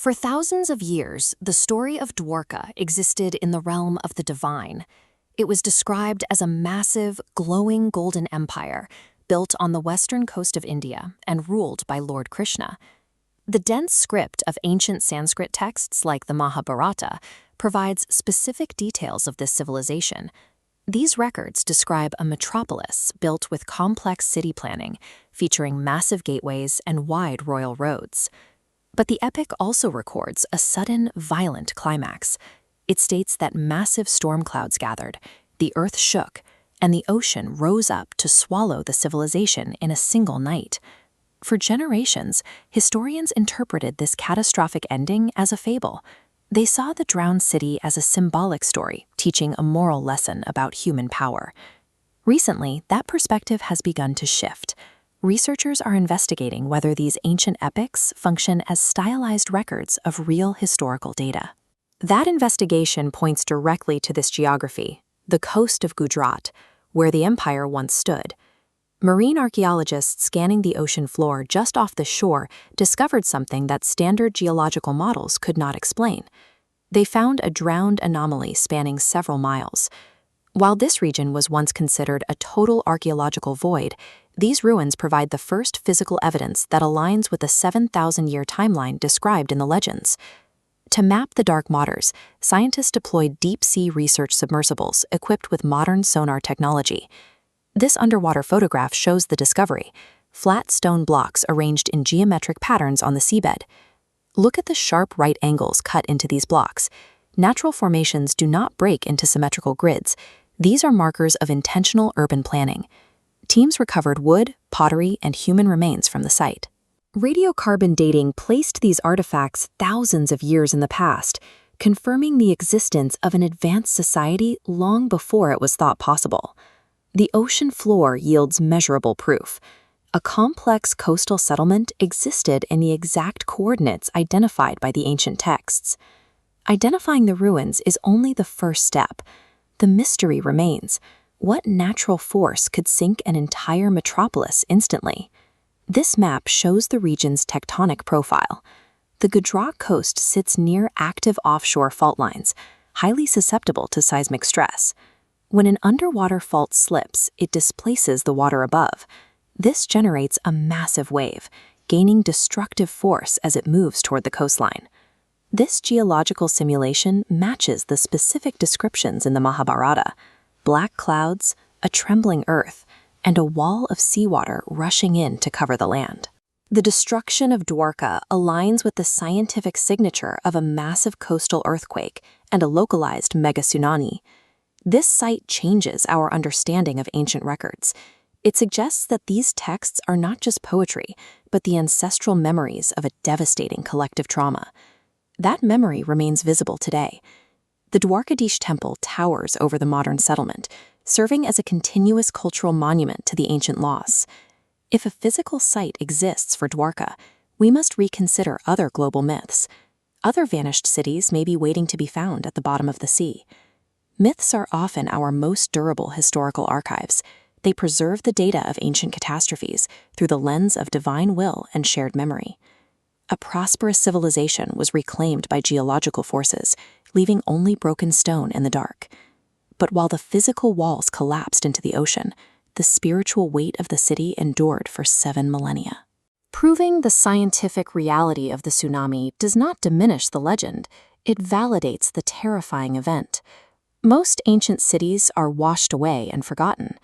For thousands of years, the story of Dwarka existed in the realm of the divine. It was described as a massive, glowing golden empire built on the western coast of India and ruled by Lord Krishna. The dense script of ancient Sanskrit texts like the Mahabharata provides specific details of this civilization. These records describe a metropolis built with complex city planning, featuring massive gateways and wide royal roads. But the epic also records a sudden, violent climax. It states that massive storm clouds gathered, the earth shook, and the ocean rose up to swallow the civilization in a single night. For generations, historians interpreted this catastrophic ending as a fable. They saw the drowned city as a symbolic story, teaching a moral lesson about human power. Recently, that perspective has begun to shift. Researchers are investigating whether these ancient epics function as stylized records of real historical data. That investigation points directly to this geography, the coast of Gujarat, where the empire once stood. Marine archaeologists scanning the ocean floor just off the shore discovered something that standard geological models could not explain. They found a drowned anomaly spanning several miles. While this region was once considered a total archaeological void, these ruins provide the first physical evidence that aligns with the 7,000-year timeline described in the legends. To map the dark waters, scientists deployed deep-sea research submersibles equipped with modern sonar technology. This underwater photograph shows the discovery: flat stone blocks arranged in geometric patterns on the seabed. Look at the sharp right angles cut into these blocks. Natural formations do not break into symmetrical grids. These are markers of intentional urban planning. Teams recovered wood, pottery, and human remains from the site. Radiocarbon dating placed these artifacts thousands of years in the past, confirming the existence of an advanced society long before it was thought possible. The ocean floor yields measurable proof. A complex coastal settlement existed in the exact coordinates identified by the ancient texts. Identifying the ruins is only the first step. The mystery remains. What natural force could sink an entire metropolis instantly? This map shows the region's tectonic profile. The Gujarat coast sits near active offshore fault lines, highly susceptible to seismic stress. When an underwater fault slips, it displaces the water above. This generates a massive wave, gaining destructive force as it moves toward the coastline. This geological simulation matches the specific descriptions in the Mahabharata: black clouds, a trembling earth, and a wall of seawater rushing in to cover the land. The destruction of Dwarka aligns with the scientific signature of a massive coastal earthquake and a localized mega-tsunami. This site changes our understanding of ancient records. It suggests that these texts are not just poetry, but the ancestral memories of a devastating collective trauma. That memory remains visible today. The Dwarkadhish temple towers over the modern settlement, serving as a continuous cultural monument to the ancient loss. If a physical site exists for Dwarka, we must reconsider other global myths. Other vanished cities may be waiting to be found at the bottom of the sea. Myths are often our most durable historical archives. They preserve the data of ancient catastrophes through the lens of divine will and shared memory. A prosperous civilization was reclaimed by geological forces, leaving only broken stone in the dark. But while the physical walls collapsed into the ocean, the spiritual weight of the city endured for 7 millennia. Proving the scientific reality of the tsunami does not diminish the legend, it validates the terrifying event. Most ancient cities are washed away and forgotten,